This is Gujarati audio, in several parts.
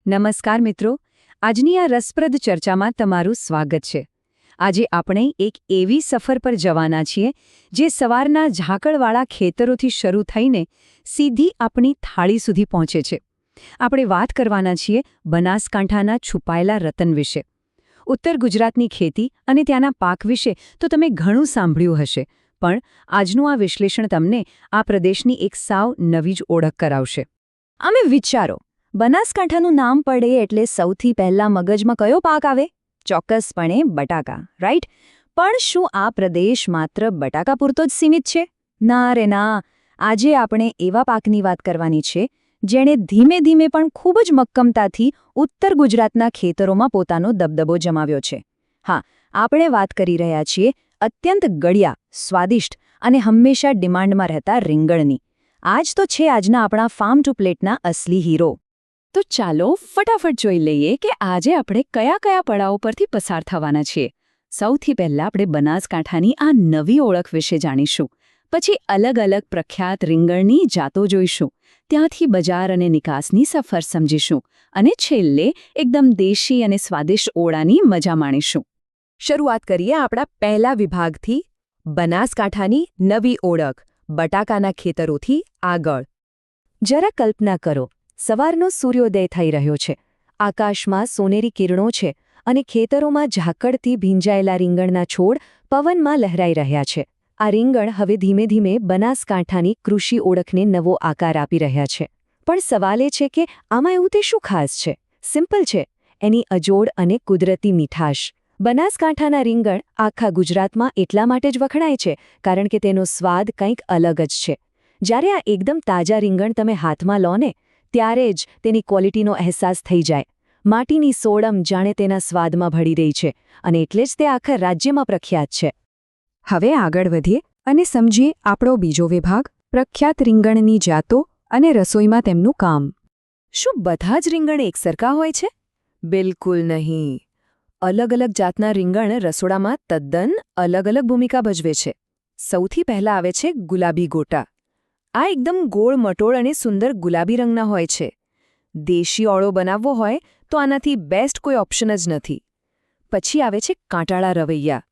નમસ્કાર મિત્રો, આજની આ રસપ્રદ ચર્ચામાં તમારું સ્વાગત છે. આજે આપણે એક એવી સફર પર જવાના છીએ જે સવારના ઝાકળવાળા ખેતરોથી શરૂ થઈને સીધી આપણી થાળી સુધી પહોંચે છે. આપણે વાત કરવાના છીએ બનાસકાંઠાના છુપાયેલા રતન વિશે. ઉત્તર ગુજરાતની ખેતી અને ત્યાંના પાક વિશે તો તમે ઘણું સાંભળ્યું હશે, પણ આજનું આ વિશ્લેષણ તમને આ પ્રદેશની એક સાવ નવી જ ઓળખ કરાવશે. અમે વિચારો, બનાસકાંઠાનું નામ પડે એટલે સૌથી પહેલા મગજમાં કયો પાક આવે? ચોક્કસપણે બટાકા, રાઈટ? પણ શું આ પ્રદેશ માત્ર બટાકા પૂરતો જ સીમિત છે? ના રે ના. આજે આપણે એવા પાકની વાત કરવાની છે જેણે ધીમે ધીમે પણ ખૂબ જ મક્કમતાથી ઉત્તર ગુજરાતના ખેતરોમાં પોતાનો દબદબો જમાવ્યો છે. હા, આપણે વાત કરી રહ્યા છીએ અત્યંત ગળ્યા, સ્વાદિષ્ટ અને હંમેશા ડિમાન્ડમાં રહેતા રીંગણની. આ જ તો છે આજના આપણા ફાર્મ ટુ પ્લેટના અસલી હીરો. તો ચાલો ફટાફટ જોઈ લઈએ કે આજે આપણે કયા કયા પડાવ પરથી પસાર થવાના છીએ. સૌથી પહેલા આપણે બનાસકાંઠાની આ નવી ઓળખ વિશે જાણીશું. પછી અલગ અલગ પ્રખ્યાત રીંગણની જાતો જોઈશું. ત્યાંથી બજાર અને નિકાસની સફર સમજીશું. અને છેલ્લે એકદમ દેશી અને સ્વાદિષ્ટ ઓળાની મજા માણીશું. શરૂઆત કરીએ આપણા પહેલા વિભાગથી, બનાસકાંઠાની નવી ઓળખ, બટાકાના ખેતરોથી આગળ. જરા કલ્પના કરો, સવારનો સૂર્યોદય થઈ રહ્યો છે, આકાશમાં સોનેરી કિરણો છે અને ખેતરોમાં ઝાકળથી ભીંજાયેલા રીંગણના છોડ પવનમાં લહેરાઈ રહ્યા છે. આ રીંગણ હવે ધીમે ધીમે બનાસકાંઠાની કૃષિ ઓળખને નવો આકાર આપી રહ્યા છે. પણ સવાલ એ છે કે આમાં એવું તે શું ખાસ છે? સિમ્પલ છે, એની અજોડ અને કુદરતી મીઠાશ. બનાસકાંઠાના રીંગણ આખા ગુજરાતમાં એટલા માટે જ વખણાય છે કારણ કે તેનો સ્વાદ કંઈક અલગ જ છે. જ્યારે આ એકદમ તાજા રીંગણ તમે હાથમાં લો ને, ત્યારે જ તેની ક્વોલિટીનો અહેસાસ થઈ જાય. માટીની સોડમ જાણે તેના સ્વાદમાં ભળી રહી છે અને એટલે જ તે આખા રાજ્યમાં પ્રખ્યાત છે. હવે આગળ વધીએ અને સમજીએ આપણો બીજો વિભાગ, પ્રખ્યાત રીંગણની જાતો અને રસોઈમાં તેમનું કામ. શું બધા જ રીંગણ એકસરખા હોય છે? બિલકુલ નહીં. અલગ અલગ જાતના રીંગણ રસોડામાં તદ્દન અલગ અલગ ભૂમિકા ભજવે છે. સૌથી પહેલા આવે છે ગુલાબી ગોટા. આ એકદમ ગોળ મટોળ અને સુંદર ગુલાબી રંગના હોય છે. દેશી ઓળો બનાવવો હોય તો આનાથી બેસ્ટ કોઈ ઓપ્શન જ નથી. પછી આવે છે કાંટાળા રવૈયા.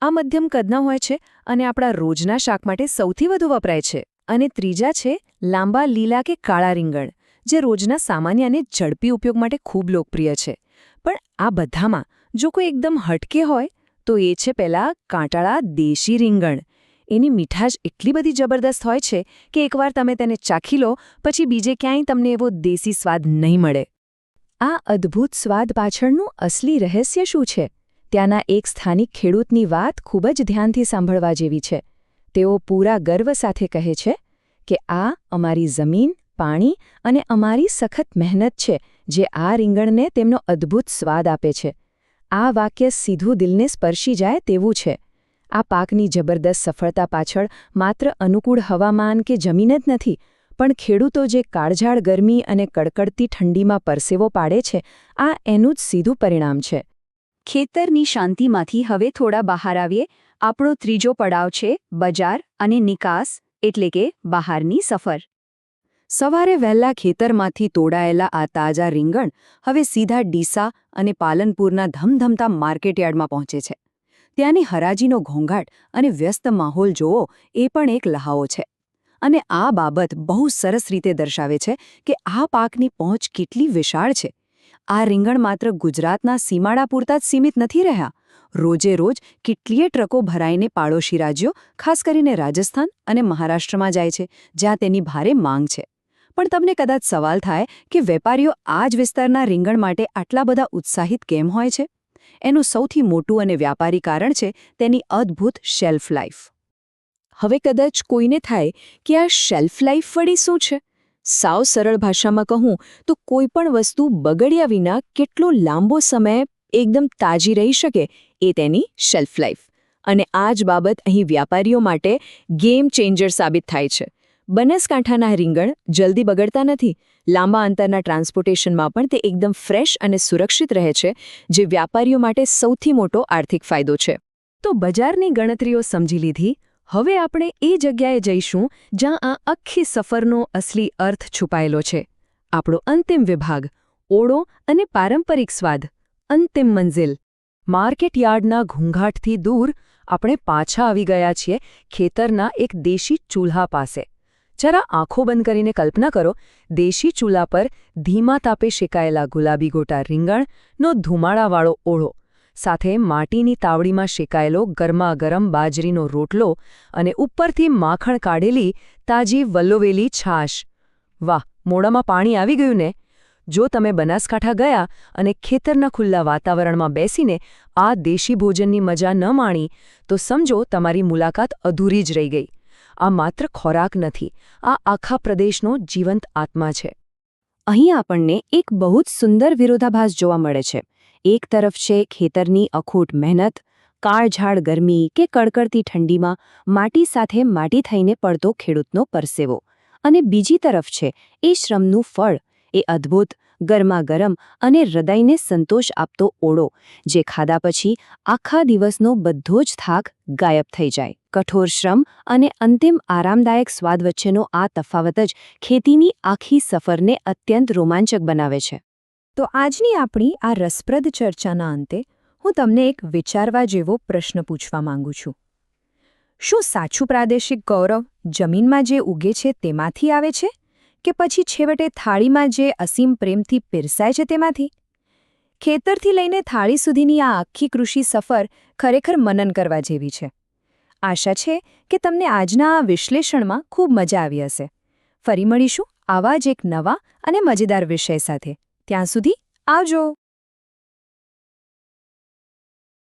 આ મધ્યમ કદના હોય છે અને આપણા રોજના શાક માટે સૌથી વધુ વપરાય છે. અને ત્રીજા છે લાંબા લીલા કે કાળા રીંગણ, જે રોજના સામાન્ય અને ઝડપી ઉપયોગ માટે ખૂબ લોકપ્રિય છે. પણ આ બધામાં જો કોઈ એકદમ હટકે હોય તો એ છે પેલા કાંટાળા દેશી રીંગણ. એની મીઠાશ એટલી બધી જબરદસ્ત હોય છે કે એકવાર તમે તેને ચાખી લો પછી બીજે ક્યાંય તમને એવો દેશી સ્વાદ નહીં મળે. આ અદ્ભુત સ્વાદ પાછળનું અસલી રહસ્ય શું છે? ત્યાંના એક સ્થાનિક ખેડૂતની વાત ખૂબ જ ધ્યાનથી સાંભળવા જેવી છે. તેઓ પૂરા ગર્વ સાથે કહે છે કે આ અમારી જમીન, પાણી અને અમારી સખત મહેનત છે જે આ રીંગણને તેમનો અદ્ભુત સ્વાદ આપે છે. આ વાક્ય સીધું દિલને સ્પર્શી જાય તેવું છે. આ પાકની જબરદસ્ત સફળતા પાછળ માત્ર અનુકૂળ હવામાન કે જમીન જ નથી, પણ ખેડૂતો જે કાળઝાળ ગરમી અને કડકડતી ઠંડીમાં પરસેવો પાડે છે, આ એનું જ સીધું પરિણામ છે. ખેતરની શાંતિમાંથી હવે થોડા બહાર આવીએ. આપણો ત્રીજો પડાવ છે બજાર અને નિકાસ, એટલે કે બહારની સફર. સવારે વહેલા ખેતરમાંથી તોડાયેલા આ તાજા રીંગણ હવે સીધા ડીસા અને પાલનપુરના ધમધમતા માર્કેટયાર્ડમાં પહોંચે છે. ત્યાંની હરાજીનો ઘોંઘાટ અને વ્યસ્ત માહોલ જોવો એ પણ એક લહાવો છે. અને આ બાબત બહુ સરસ રીતે દર્શાવે છે કે આ પાકની પહોંચ કેટલી વિશાળ છે. આ રીંગણ માત્ર ગુજરાતના સીમાડા પૂરતા જ સીમિત નથી રહ્યા. રોજે રોજ કેટલીય ટ્રકો ભરાઈને પાડોશી રાજ્યો, ખાસ કરીને રાજસ્થાન અને મહારાષ્ટ્રમાં જાય છે, જ્યાં તેની ભારે માંગ છે. પણ તમને કદાચ સવાલ થાય કે વેપારીઓ આ જ વિસ્તારના રીંગણ માટે આટલા બધા ઉત્સાહિત કેમ હોય છે? એનું સૌથી મોટું અને વ્યાપારી કારણ છે તેની અદ્ભુત શેલ્ફ લાઇફ. હવે કદાચ કોઈને થાય કે આ શેલ્ફ લાઇફ વળી શું છે? સાવ સરળ ભાષામાં કહું તો કોઈ પણ વસ્તુ બગડ્યા વિના કેટલો લાંબો સમય એકદમ તાજી રહી શકે એ તેની શેલ્ફ લાઇફ. અને આ જ બાબત અહીં વ્યાપારીઓ માટે ગેમ ચેન્જર સાબિત થાય છે. બનાસકાંઠાના રીંગણ જલ્દી બગડતા નથી. લાંબા અંતરના ટ્રાન્સપોર્ટેશનમાં પણ તે એકદમ ફ્રેશ અને સુરક્ષિત રહે છે, જે વ્યાપારીઓ માટે સૌથી મોટો આર્થિક ફાયદો છે. તો બજારની ગણતરીઓ સમજી લીધી. હવે આપણે એ જગ્યાએ જઈશું જ્યાં આ આખી સફરનો અસલી અર્થ છુપાયેલો છે. આપણો અંતિમ વિભાગ, ઓળો અને પારંપરિક સ્વાદ, અંતિમ મંઝિલ. માર્કેટ યાર્ડના ઘૂંઘાટથી દૂર આપણે પાછા આવી ગયા છીએ ખેતરના એક દેશી ચૂલ્હા પાસે. જરા આંખો બંધ કરીને કલ્પના કરો, દેશી ચૂલા પર ધીમા તાપે શેકાયેલા ગુલાબી ગોટા રીંગણનો ધુમાડાવાળો ઓળો, સાથે માટીની તાવડીમાં શેકાયેલો ગરમાગરમ બાજરીનો રોટલો અને ઉપરથી માખણ કાઢેલી તાજી વલ્લોવેલી છાશ. વાહ, મોઢામાં પાણી આવી ગયું ને! જો તમે બનાસકાંઠા ગયા અને ખેતરના ખુલ્લા વાતાવરણમાં બેસીને આ દેશી ભોજનની મજા ન માણી તો સમજો તમારી મુલાકાત અધૂરી જ રહી ગઈ. આ માત્ર ખોરાક નથી, આ આખા પ્રદેશનો જીવંત આત્મા છે. અહીં આપણને એક બહુ જ સુંદર વિરોધાભાસ જોવા મળે છે. એક તરફ છે ખેતરની અખૂટ મહેનત, કાળઝાળ ગરમી કે કડકડતી ઠંડીમાં માટી સાથે માટી થઈને પડતો ખેડૂતનો પરસેવો, અને બીજી તરફ છે એ શ્રમનું ફળ, એ અદ્ભુત, ગરમાગરમ અને હૃદયને સંતોષ આપતો ઓળો, જે ખાધા પછી આખા દિવસનો બધો જ થાક ગાયબ થઈ જાય. કઠોર શ્રમ અને અંતિમ આરામદાયક સ્વાદ વચ્ચેનો આ તફાવત જ ખેતીની આખી સફરને અત્યંત રોમાંચક બનાવે છે. તો આજની આપણી આ રસપ્રદ ચર્ચાના અંતે હું તમને એક વિચારવા જેવો પ્રશ્ન પૂછવા માંગુ છું. શું સાચું પ્રાદેશિક ગૌરવ જમીનમાં જે ઉગે છે તેમાંથી આવે છે, કે પછી છેવટે થાળીમાં જે અસીમ પ્રેમથી પીરસાય છે તેમાંથી? ખેતરથી લઈને થાળી સુધીની આ આખી કૃષિ સફર ખરેખર મનન કરવા જેવી છે. આશા છે કે તમને આજના આ વિશ્લેષણમાં ખૂબ મજા આવી હશે. ફરી મળીશું આવા જ એક નવા અને મજેદાર વિષય સાથે. ત્યાં સુધી આવજો.